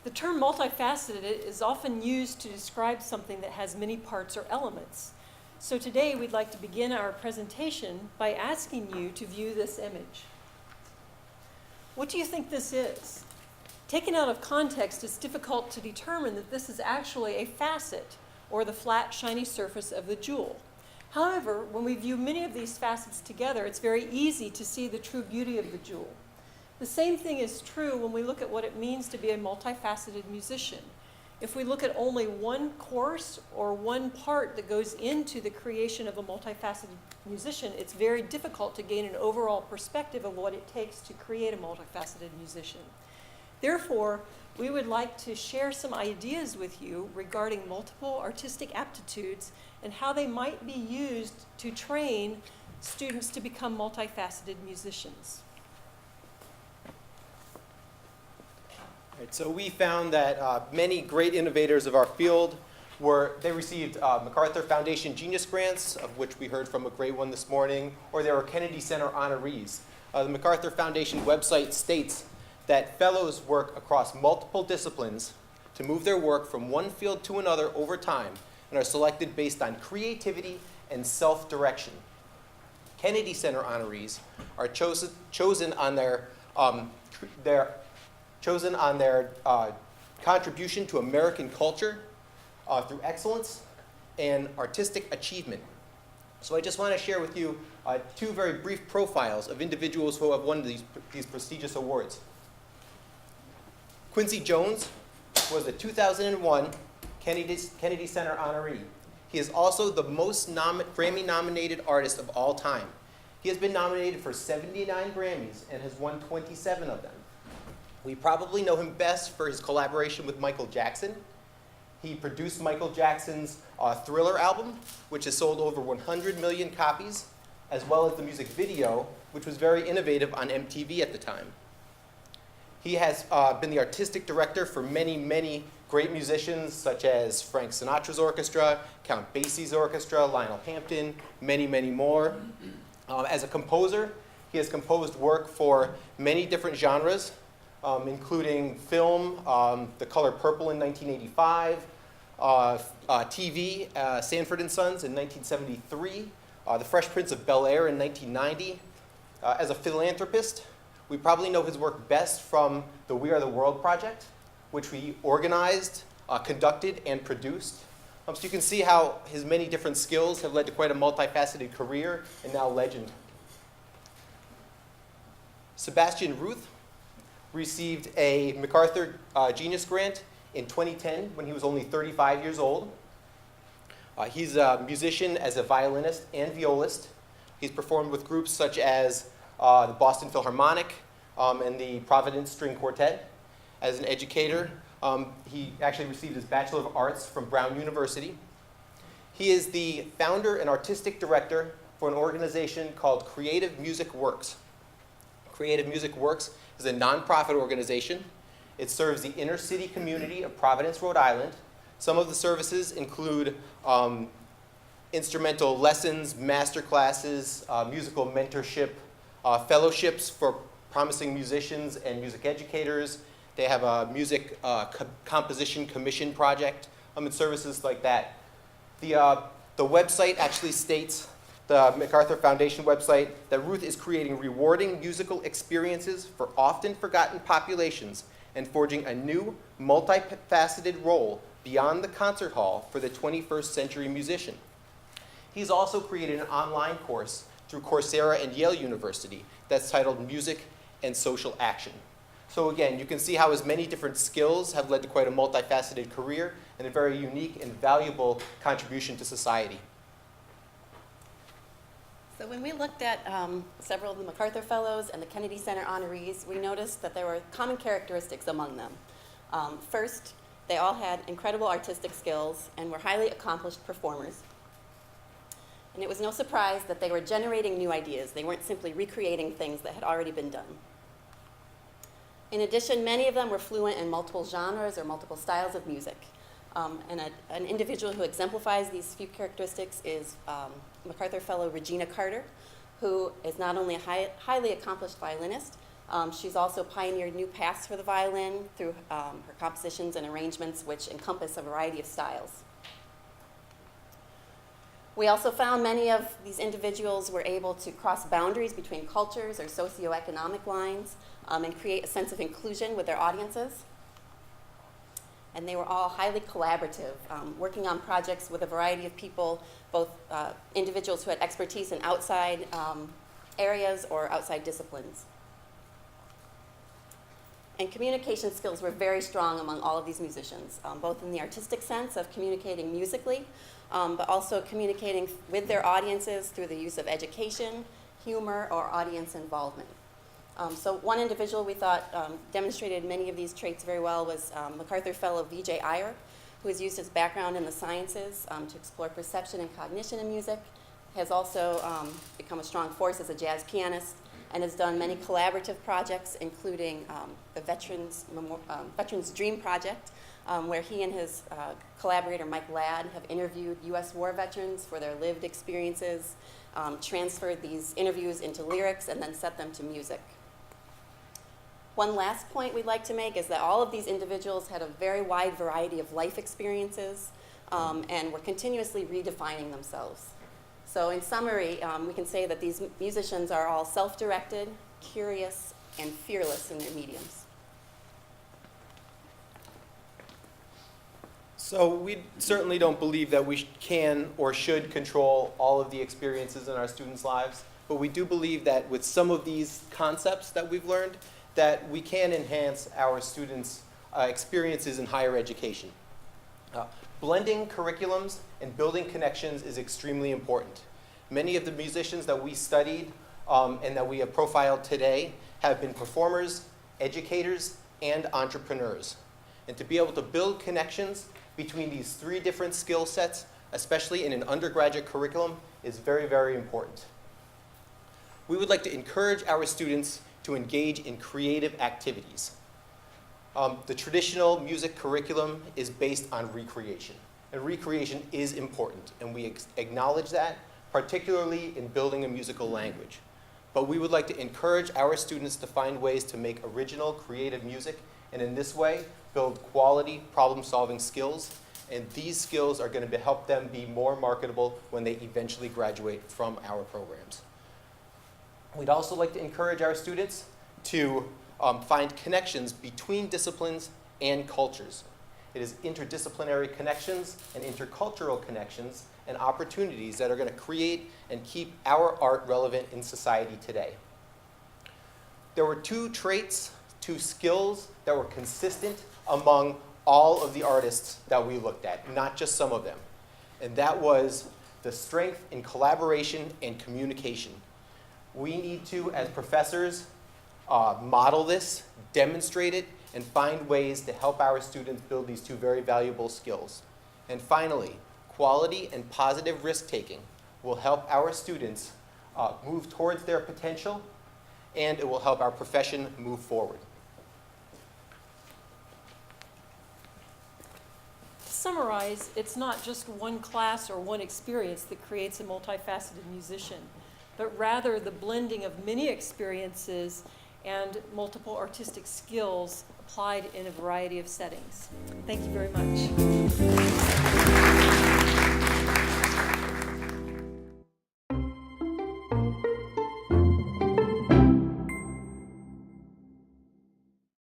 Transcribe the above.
The term multifaceted is often used to describe something that has many parts or elements. So today we'd like to begin our presentation by asking you to view this image. What do you think this is? Taken out of context, it's difficult to determine that this is actually a facet, or the flat, shiny surface of the jewel. However, when we view many of these facets together, it's very easy to see the true beauty of the jewel. The same thing is true when we look at what it means to be a multifaceted musician. If we look at only one course or one part that goes into the creation of a multifaceted musician, it's very difficult to gain an overall perspective of what it takes to create a multifaceted musician. Therefore, we would like to share some ideas with you regarding multiple artistic aptitudes and how they might be used to train students to become multifaceted musicians. Right, so we found that many great innovators of our field received MacArthur Foundation Genius Grants, of which we heard from a great one this morning, or they were Kennedy Center honorees. The MacArthur Foundation website states that fellows work across multiple disciplines to move their work from one field to another over time and are selected based on creativity and self-direction. Kennedy Center honorees are chosen on their contribution to American culture through excellence and artistic achievement. So I just want to share with you two very brief profiles of individuals who have won these prestigious awards. Quincy Jones was a 2001 Kennedy Center honoree. He is also the most Grammy-nominated artist of all time. He has been nominated for 79 Grammys and has won 27 of them. We probably know him best for his collaboration with Michael Jackson. He produced Michael Jackson's Thriller album, which has sold over 100 million copies, as well as the music video, which was very innovative on MTV at the time. He has been the artistic director for many, many great musicians, such as Frank Sinatra's orchestra, Count Basie's orchestra, Lionel Hampton, many, many more. As a composer, he has composed work for many different genres, including film, The Color Purple in 1985, TV, Sanford and Sons in 1973, The Fresh Prince of Bel-Air in 1990. As a philanthropist, we probably know his work best from the We Are the World project, which we organized, conducted, and produced. So you can see how his many different skills have led to quite a multifaceted career and now legend. Sebastian Ruth received a MacArthur Genius Grant in 2010 when he was only 35 years old. He's a musician as a violinist and violist. He's performed with groups such as the Boston Philharmonic and the Providence String Quartet. As an educator, he actually received his Bachelor of Arts from Brown University. He is the founder and artistic director for an organization called Creative Music Works. Creative Music Works is a nonprofit organization. It serves the inner city community of Providence, Rhode Island. Some of the services include instrumental lessons, master classes, musical mentorship, fellowships for promising musicians and music educators. They have a music composition commission project, and services like that. The website actually states, the MacArthur Foundation website, that Ruth is creating rewarding musical experiences for often forgotten populations and forging a new, multifaceted role beyond the concert hall for the 21st century musician. He's also created an online course through Coursera and Yale University that's titled Music and Social Action. So again, you can see how his many different skills have led to quite a multifaceted career and a very unique and valuable contribution to society. So when we looked at several of the MacArthur Fellows and the Kennedy Center honorees, we noticed that there were common characteristics among them. First, they all had incredible artistic skills and were highly accomplished performers. And it was no surprise that they were generating new ideas. They weren't simply recreating things that had already been done. In addition, many of them were fluent in multiple genres or multiple styles of music. An individual who exemplifies these few characteristics is MacArthur Fellow Regina Carter, who is not only a highly accomplished violinist, She's also pioneered new paths for the violin through her compositions and arrangements, which encompass a variety of styles. We also found many of these individuals were able to cross boundaries between cultures or socioeconomic lines and create a sense of inclusion with their audiences. And they were all highly collaborative, working on projects with a variety of people, both individuals who had expertise in outside areas or outside disciplines. And communication skills were very strong among all of these musicians, both in the artistic sense of communicating musically, but also communicating with their audiences through the use of education, humor, or audience involvement. So one individual we thought demonstrated many of these traits very well was MacArthur Fellow V.J. Iyer, who has used his background in the sciences to explore perception and cognition in music, has also become a strong force as a jazz pianist, and has done many collaborative projects, including the Veterans Dream Project, where he and his collaborator Mike Ladd have interviewed U.S. war veterans for their lived experiences, transferred these interviews into lyrics, and then set them to music. One last point we'd like to make is that all of these individuals had a very wide variety of life experiences and were continuously redefining themselves. So in summary, we can say that these musicians are all self-directed, curious, and fearless in their mediums. So we certainly don't believe that we can or should control all of the experiences in our students' lives, but we do believe that with some of these concepts that we've learned, that we can enhance our students' experiences in higher education. Blending curriculums and building connections is extremely important. Many of the musicians that we studied and that we have profiled today have been performers, educators, and entrepreneurs. And to be able to build connections between these three different skill sets, especially in an undergraduate curriculum, is very, very important. We would like to encourage our students to engage in creative activities. The traditional music curriculum is based on recreation, and recreation is important, and we acknowledge that, particularly in building a musical language. But we would like to encourage our students to find ways to make original, creative music, and in this way, build quality problem-solving skills, and these skills are going to help them be more marketable when they eventually graduate from our programs. We'd also like to encourage our students to find connections between disciplines and cultures. It is interdisciplinary connections and intercultural connections and opportunities that are going to create and keep our art relevant in society today. There were two traits, two skills that were consistent among all of the artists that we looked at, not just some of them. And that was the strength in collaboration and communication. We need to, as professors, model this, demonstrate it, and find ways to help our students build these two very valuable skills. And finally, quality and positive risk-taking will help our students move towards their potential, and it will help our profession move forward. To summarize, it's not just one class or one experience that creates a multifaceted musician, but rather the blending of many experiences and multiple artistic skills applied in a variety of settings. Thank you very much.